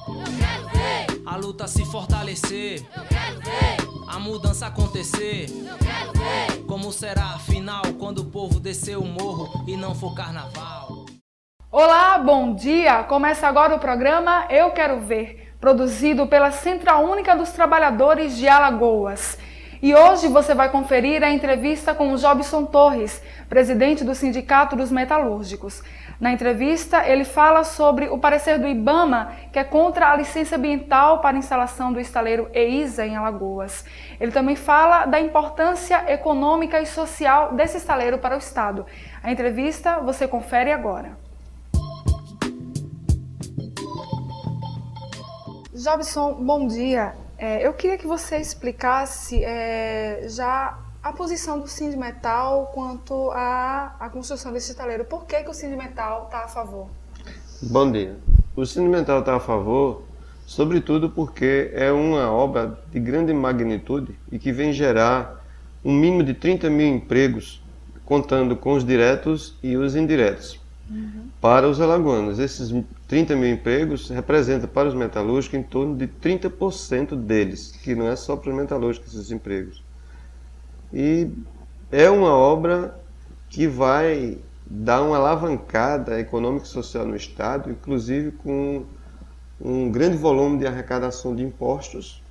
Eu quero ver. A luta se fortalecer. Eu quero ver. A mudança acontecer. Eu quero ver. Como será afinal quando o povo descer o morro e não for carnaval? Olá, bom dia! Começa agora o programa Eu Quero Ver, produzido pela Central Única dos Trabalhadores de Alagoas. E hoje você vai conferir a entrevista com o Jobson Torres, presidente do Sindicato dos Metalúrgicos. Na entrevista, ele fala sobre o parecer do IBAMA, que é contra a licença ambiental para a instalação do estaleiro EISA em Alagoas. Ele também fala da importância econômica e social desse estaleiro para o Estado. A entrevista você confere agora. Jobson, bom dia. Eu queria que você explicasse já a posição do Sindimetal quanto à construção desse estaleiro. Por que o Sindimetal está a favor? Bom dia. O Sindimetal está a favor, sobretudo porque é uma obra de grande magnitude e que vem gerar um mínimo de 30 mil empregos, contando com os diretos e os indiretos. Para os alagoanos, esses 30 mil empregos representam para os metalúrgicos em torno de 30% deles, que não é só para os metalúrgicos esses empregos. E é uma obra que vai dar uma alavancada econômica e social no Estado, inclusive com um grande volume de arrecadação de impostos,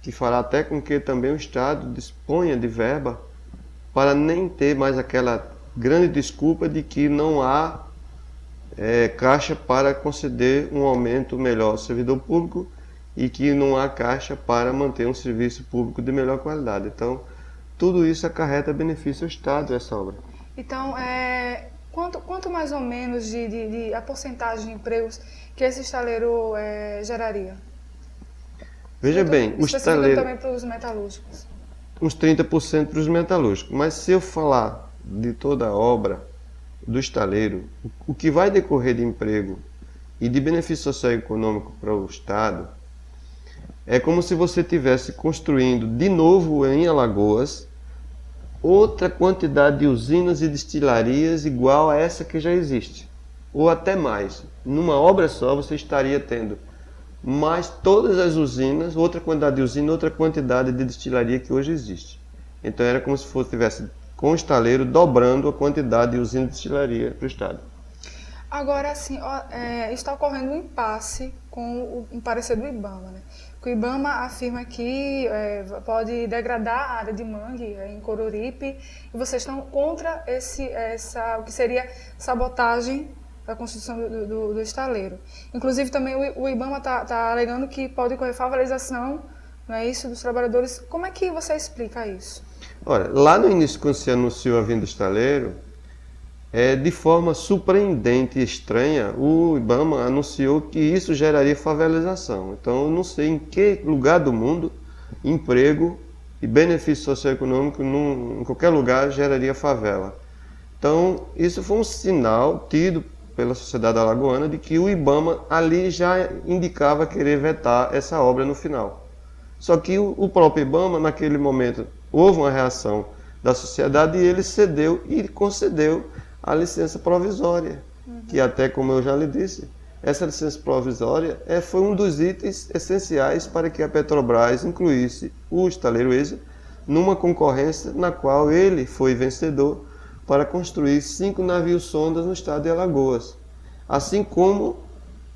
que fará até com que também o Estado disponha de verba para nem ter mais aquela grande desculpa de que não há caixa para conceder um aumento melhor ao servidor público e que não há caixa para manter um serviço público de melhor qualidade. Então, tudo isso acarreta benefício ao Estado, essa obra. Então, quanto mais ou menos a porcentagem de empregos que esse estaleiro geraria? Veja bem, o estaleiro... também para os metalúrgicos. Uns 30% para os metalúrgicos. Mas se eu falar de toda a obra do estaleiro, o que vai decorrer de emprego e de benefício social e econômico para o Estado, é como se você estivesse construindo de novo em Alagoas outra quantidade de usinas e destilarias igual a essa que já existe, ou até mais. Numa obra só você estaria tendo mais todas as usinas, outra quantidade de usina, outra quantidade de destilaria que hoje existe. Então era como se tivesse com o estaleiro dobrando a quantidade de usina e destilaria para o Estado. Agora, assim, está ocorrendo um impasse com o parecer do IBAMA, né? O IBAMA afirma que pode degradar a área de mangue em Coruripe e vocês estão contra o que seria sabotagem da construção do estaleiro. Inclusive, também o IBAMA está alegando que pode ocorrer favorização, não é isso, dos trabalhadores. Como é que você explica isso? Olha, lá no início, quando se anunciou a vinda do estaleiro, de forma surpreendente e estranha, o IBAMA anunciou que isso geraria favelização. Então, eu não sei em que lugar do mundo emprego e benefício socioeconômico em qualquer lugar geraria favela. Então, isso foi um sinal tido pela sociedade alagoana de que o IBAMA ali já indicava querer vetar essa obra no final. Só que o próprio IBAMA, naquele momento, houve uma reação da sociedade e ele cedeu e concedeu a licença provisória, que até, como eu já lhe disse, essa licença provisória foi um dos itens essenciais para que a Petrobras incluísse o estaleiro EISA numa concorrência na qual ele foi vencedor para construir 5 navios sondas no estado de Alagoas. Assim como,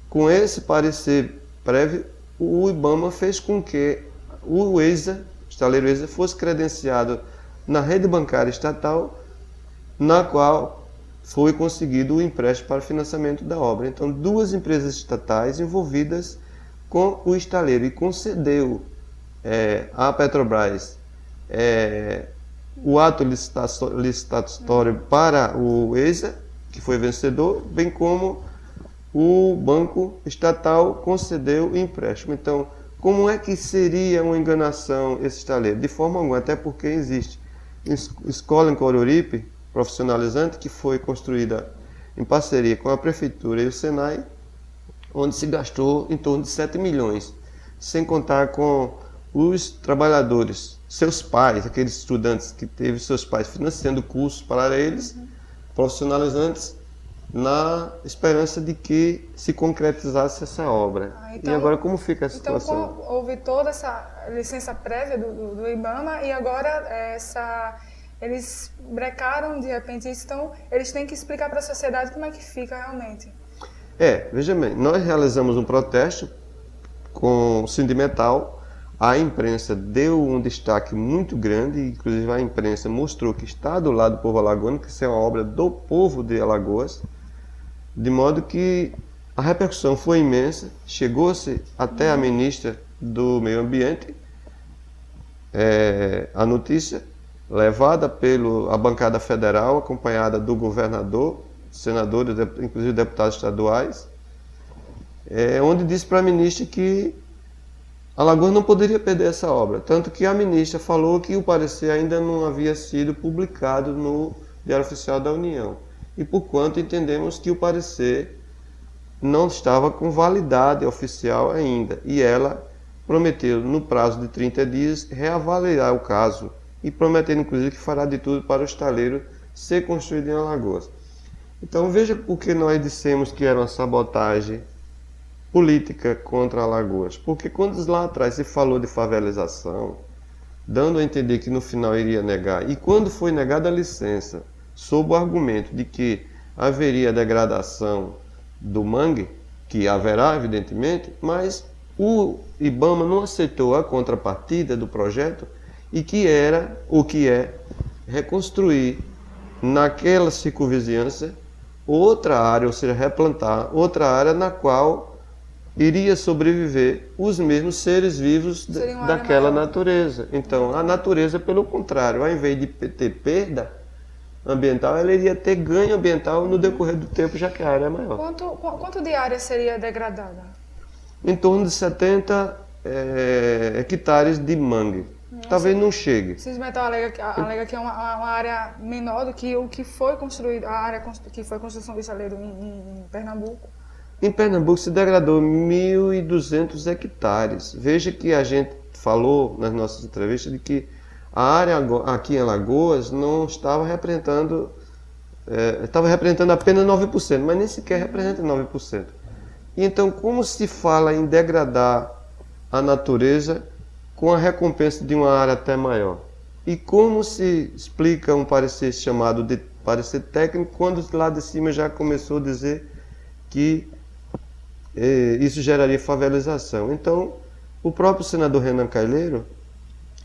com esse parecer prévio, o IBAMA fez com que o EISA, o estaleiro EISA, fosse credenciado na rede bancária estatal, na qual foi conseguido o empréstimo para financiamento da obra. Então, 2 empresas estatais envolvidas com o estaleiro e concedeu à Petrobras o ato licitatório para o EISA, que foi vencedor, bem como o banco estatal concedeu o empréstimo. Então, como é que seria uma enganação esse estaleiro? De forma alguma, até porque existe escola em Coruripe, profissionalizante, que foi construída em parceria com a Prefeitura e o Senai, onde se gastou em torno de 7 milhões, sem contar com os trabalhadores, seus pais, aqueles estudantes que teve seus pais financiando cursos para eles, profissionalizantes, na esperança de que se concretizasse essa obra. Então, e agora como fica a então situação? houve toda essa licença prévia do IBAMA e agora eles brecaram de repente isso, então eles têm que explicar para a sociedade como é que fica realmente. Veja bem, nós realizamos um protesto com o Sindimetal. A imprensa deu um destaque muito grande, inclusive a imprensa mostrou que está do lado do povo alagoano, que isso é uma obra do povo de Alagoas, de modo que a repercussão foi imensa, chegou-se até a ministra do Meio Ambiente, a notícia, levada pela bancada federal, acompanhada do governador, senadores, inclusive deputados estaduais, onde disse para a ministra que Alagoas não poderia perder essa obra, tanto que a ministra falou que o parecer ainda não havia sido publicado no Diário Oficial da União. E por quanto entendemos que o parecer não estava com validade oficial ainda. E ela prometeu, no prazo de 30 dias, reavaliar o caso e prometendo, inclusive, que fará de tudo para o estaleiro ser construído em Alagoas. Então veja por que nós dissemos que era uma sabotagem política contra Alagoas, porque quando lá atrás se falou de favelização, dando a entender que no final iria negar, e quando foi negada a licença, sob o argumento de que haveria degradação do mangue, que haverá evidentemente, mas o IBAMA não aceitou a contrapartida do projeto, e que era, o que é, reconstruir naquela circunvizinhança outra área, ou seja, replantar outra área na qual iria sobreviver os mesmos seres vivos daquela natureza. Então, a natureza, pelo contrário, ao invés de ter perda ambiental, ela iria ter ganho ambiental no decorrer do tempo, já que a área é maior. Quanto de área seria degradada? Em torno de 70 hectares de mangue. Talvez não chegue. O Sindimetal alega que é uma área menor do que o que foi construído, a área que foi a construção do estaleiro em Pernambuco. Em Pernambuco se degradou 1.200 hectares. Veja que a gente falou nas nossas entrevistas de que a área aqui em Alagoas não estava representando, estava representando apenas 9%, mas nem sequer representa 9%. E então, como se fala em degradar a natureza com a recompensa de uma área até maior? E como se explica um parecer chamado de parecer técnico, quando lá de cima já começou a dizer que isso geraria favelização? Então, o próprio senador Renan Calheiros,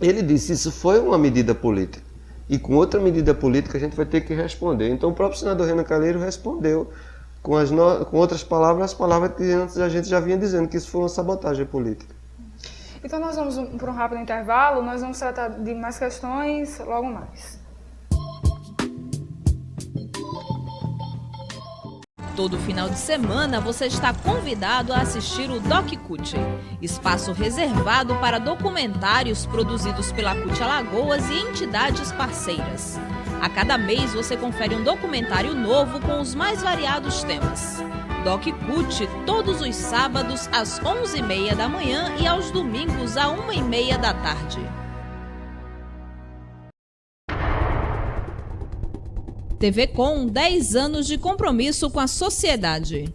ele disse que isso foi uma medida política. E com outra medida política a gente vai ter que responder. Então, o próprio senador Renan Calheiros respondeu com outras palavras, as palavras que antes a gente já vinha dizendo, que isso foi uma sabotagem política. Então, nós vamos para um rápido intervalo, nós vamos tratar de mais questões logo mais. Todo final de semana você está convidado a assistir o Doc CUT, espaço reservado para documentários produzidos pela CUT Alagoas e entidades parceiras. A cada mês você confere um documentário novo com os mais variados temas. Doc CUT todos os sábados às 11h30 da manhã e aos domingos às 1h30 da tarde. TV Com, 10 anos de compromisso com a sociedade.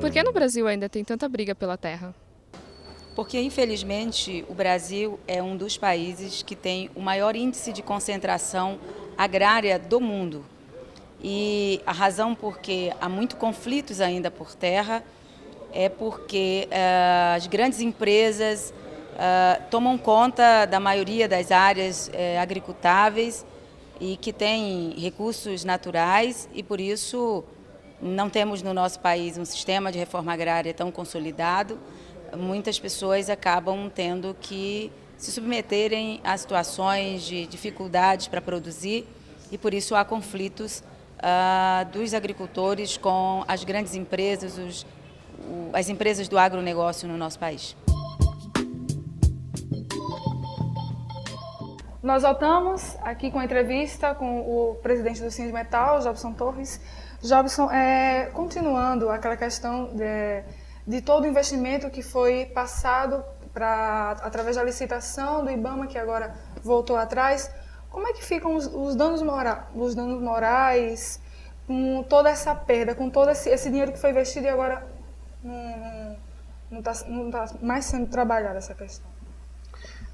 Por que no Brasil ainda tem tanta briga pela terra? Porque, infelizmente, o Brasil é um dos países que tem o maior índice de concentração agrária do mundo. E a razão porque há muitos conflitos ainda por terra é porque as grandes empresas tomam conta da maioria das áreas agricultáveis e que têm recursos naturais e, por isso, não temos no nosso país um sistema de reforma agrária tão consolidado. Muitas pessoas acabam tendo que se submeterem a situações de dificuldades para produzir e, por isso, há conflitos dos agricultores com as grandes empresas, as empresas do agronegócio no nosso país. Nós voltamos aqui com a entrevista com o presidente do Sindimetal, Jobson Torres. Jobson, continuando aquela questão de todo o investimento que foi passado através da licitação do IBAMA, que agora voltou atrás, como é que ficam os danos morais, com toda essa perda, com todo esse dinheiro que foi investido e agora não está mais sendo trabalhada essa questão?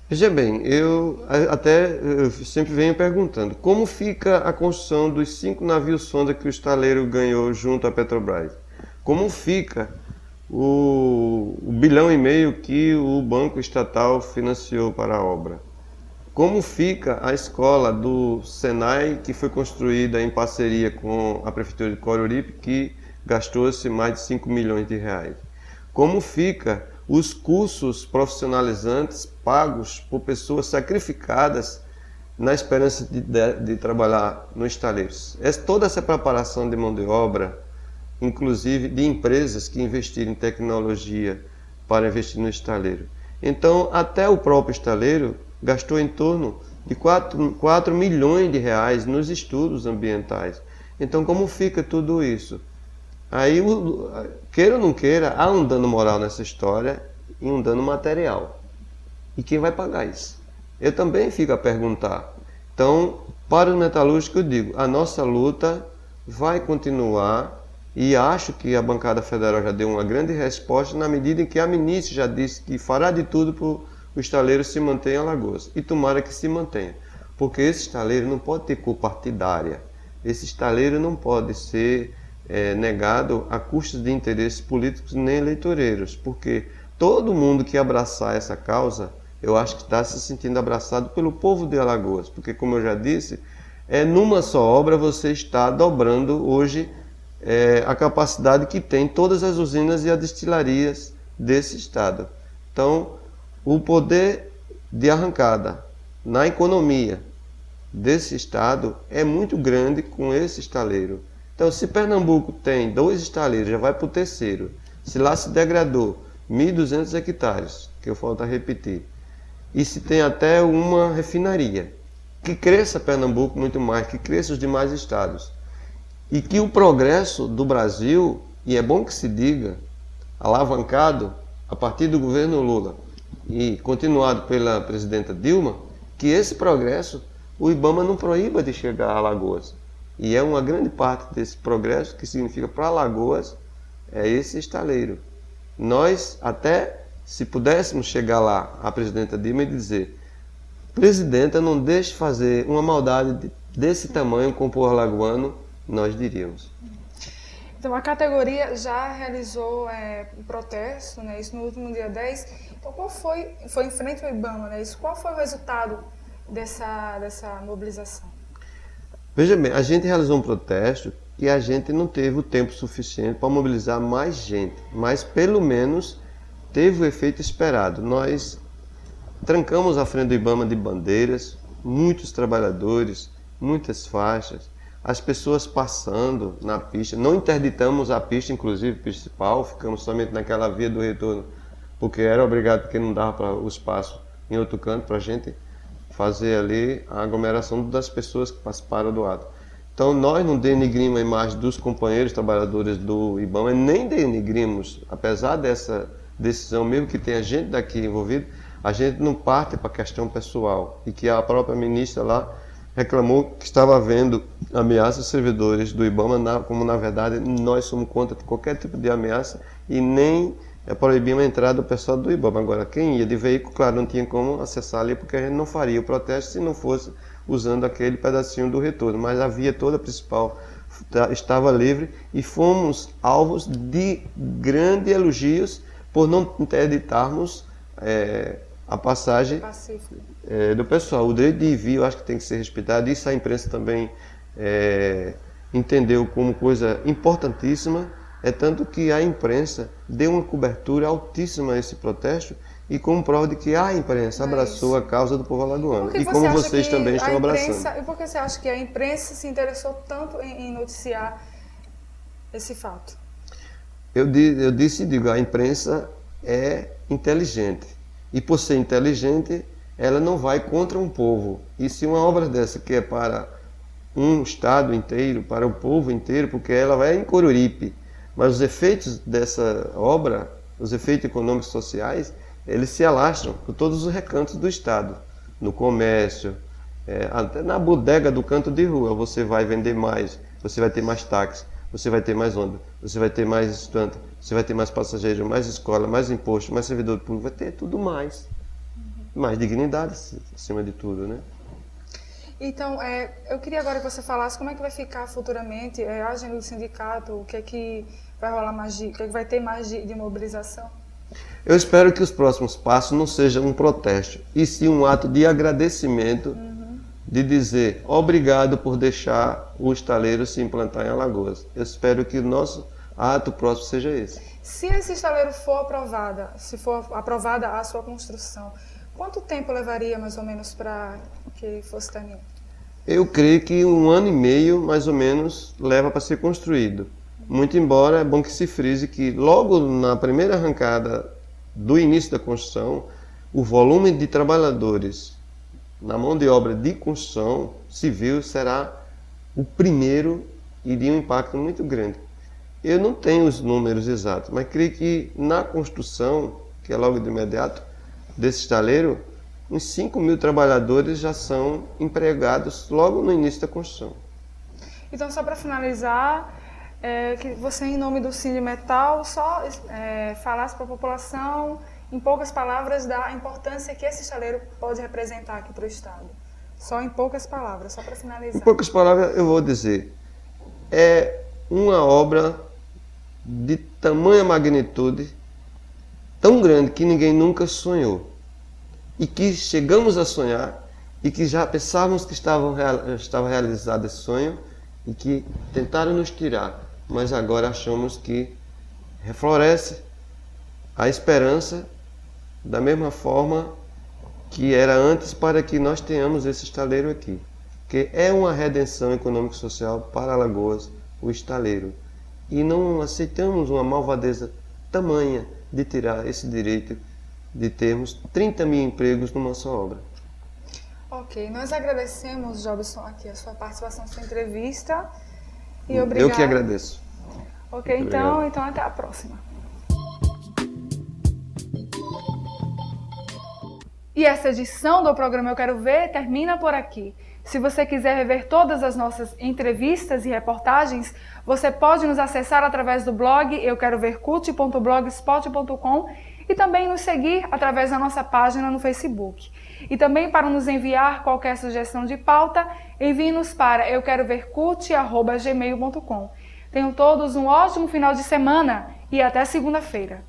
Veja bem, eu sempre venho perguntando, como fica a construção dos 5 navios sonda que o estaleiro ganhou junto à Petrobras? Como fica o 1,5 bilhão que o Banco Estatal financiou para a obra? Como fica a escola do Senai, que foi construída em parceria com a Prefeitura de Coruripe, que gastou-se mais de 5 milhões de reais? Como fica os cursos profissionalizantes pagos por pessoas sacrificadas na esperança de trabalhar no estaleiro? Toda essa preparação de mão de obra, inclusive de empresas que investiram em tecnologia para investir no estaleiro. Então, até o próprio estaleiro gastou em torno de 4 milhões de reais nos estudos ambientais. Então, como fica tudo isso? Aí, queira ou não queira, há um dano moral nessa história e um dano material. E quem vai pagar isso? Eu também fico a perguntar. Então, para os metalúrgicos, eu digo, a nossa luta vai continuar e acho que a bancada federal já deu uma grande resposta na medida em que a ministra já disse que fará de tudo para o estaleiro se manter em Alagoas. E tomara que se mantenha. Porque esse estaleiro não pode ter cor partidária. Esse estaleiro não pode ser negado a custos de interesses políticos nem eleitoreiros. Porque todo mundo que abraçar essa causa, eu acho que está se sentindo abraçado pelo povo de Alagoas. Porque, como eu já disse, numa só obra você está dobrando hoje a capacidade que tem todas as usinas e as destilarias desse estado. Então, o poder de arrancada na economia desse estado é muito grande com esse estaleiro. Então, se Pernambuco tem 2 estaleiros, já vai para o terceiro. Se lá se degradou 1.200 hectares, que eu falta repetir, e se tem até uma refinaria, que cresça Pernambuco muito mais, que cresça os demais estados. E que o progresso do Brasil, e é bom que se diga, alavancado a partir do governo Lula e continuado pela presidenta Dilma, que esse progresso o IBAMA não proíba de chegar a Alagoas. E é uma grande parte desse progresso que significa para Alagoas esse estaleiro. Nós, até se pudéssemos chegar lá, a presidenta Dilma, e dizer: presidenta, não deixe fazer uma maldade desse tamanho com o povo alagoano, nós diríamos. Então, a categoria já realizou um protesto, né, isso no último dia 10. Então, qual foi em frente ao IBAMA, né, isso, qual foi o resultado dessa mobilização? Veja bem, a gente realizou um protesto e a gente não teve o tempo suficiente para mobilizar mais gente, mas pelo menos teve o efeito esperado. Nós trancamos a frente do IBAMA de bandeiras, muitos trabalhadores, muitas faixas, as pessoas passando na pista. Não interditamos a pista, inclusive principal, ficamos somente naquela via do retorno, porque era obrigado, porque não dava para o espaço em outro canto para a gente fazer ali a aglomeração das pessoas que participaram do ato. Então nós não denigrimos a imagem dos companheiros trabalhadores do IBAMA, nem denigrimos, apesar dessa decisão, mesmo que tenha gente daqui envolvida, a gente não parte para a questão pessoal, e que a própria ministra lá reclamou que estava havendo ameaças aos servidores do IBAMA, como na verdade nós somos contra qualquer tipo de ameaça e nem proibimos a entrada do pessoal do IBAMA. Agora, quem ia de veículo, claro, não tinha como acessar ali, porque a gente não faria o protesto se não fosse usando aquele pedacinho do retorno, mas a via toda principal estava livre e fomos alvos de grandes elogios por não interditarmos a passagem do pessoal. O direito de ir e vir, eu acho que tem que ser respeitado. Isso a imprensa também entendeu como coisa importantíssima. É tanto que a imprensa deu uma cobertura altíssima a esse protesto e como prova de que a imprensa abraçou a causa do povo alagoano. E como vocês também estão abraçando. E por que você acha que a imprensa se interessou tanto em noticiar esse fato? Eu disse e digo, a imprensa é inteligente. E por ser inteligente, ela não vai contra um povo. E se uma obra dessa que é para um estado inteiro, para o povo inteiro, porque ela vai em Coruripe, mas os efeitos dessa obra, os efeitos econômicos e sociais, eles se alastram por todos os recantos do estado, no comércio, até na bodega do canto de rua. Você vai vender mais, você vai ter mais táxi, você vai ter mais ônibus, você vai ter mais estudante, você vai ter mais passageiro, mais escola, mais imposto, mais servidor público, vai ter tudo mais. Mais dignidade, acima de tudo, né? Então, eu queria agora que você falasse como é que vai ficar futuramente a agenda do sindicato, o que é que vai rolar mais o que é que vai ter mais de mobilização? Eu espero que os próximos passos não sejam um protesto, e sim um ato de agradecimento, de dizer obrigado por deixar o estaleiro se implantar em Alagoas. Eu espero que o nosso ato próximo seja esse. Se esse estaleiro for aprovada a sua construção, quanto tempo levaria mais ou menos para que fosse terminado? Eu creio que 1 ano e meio, mais ou menos, leva para ser construído. Muito embora é bom que se frise que logo na primeira arrancada do início da construção, o volume de trabalhadores na mão de obra de construção civil será o primeiro e de um impacto muito grande. Eu não tenho os números exatos, mas creio que na construção, que é logo de imediato, desse estaleiro, uns 5.000 trabalhadores já são empregados logo no início da construção. Então, só para finalizar, que você, em nome do Sindimetal, só falasse para a população, em poucas palavras, da importância que esse estaleiro pode representar aqui para o Estado. Só em poucas palavras, só para finalizar. Em poucas palavras, eu vou dizer, é uma obra de tamanha magnitude, tão grande que ninguém nunca sonhou. E que chegamos a sonhar, e que já pensávamos que estava realizado esse sonho, e que tentaram nos tirar, mas agora achamos que refloresce a esperança da mesma forma que era antes, para que nós tenhamos esse estaleiro aqui. Porque é uma redenção econômico-social para Alagoas, o estaleiro. E não aceitamos uma malvadeza tamanha de tirar esse direito de termos 30.000 empregos numa só obra. Ok, nós agradecemos, Jobson, aqui a sua participação nessa entrevista. E obrigado. Eu que agradeço. Ok, então até a próxima. E essa edição do programa Eu Quero Ver termina por aqui. Se você quiser rever todas as nossas entrevistas e reportagens, você pode nos acessar através do blog euquerovercult.blogspot.com e também nos seguir através da nossa página no Facebook. E também, para nos enviar qualquer sugestão de pauta, envie-nos para euquerovercult@gmail.com. Tenham todos um ótimo final de semana e até segunda-feira.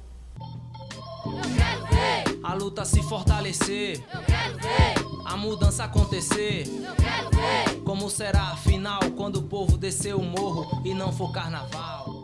Eu quero ver. A luta se fortalecer, Eu quero ver. a mudança acontecer. Eu quero ver. Como será afinal quando o povo descer o morro e não for carnaval?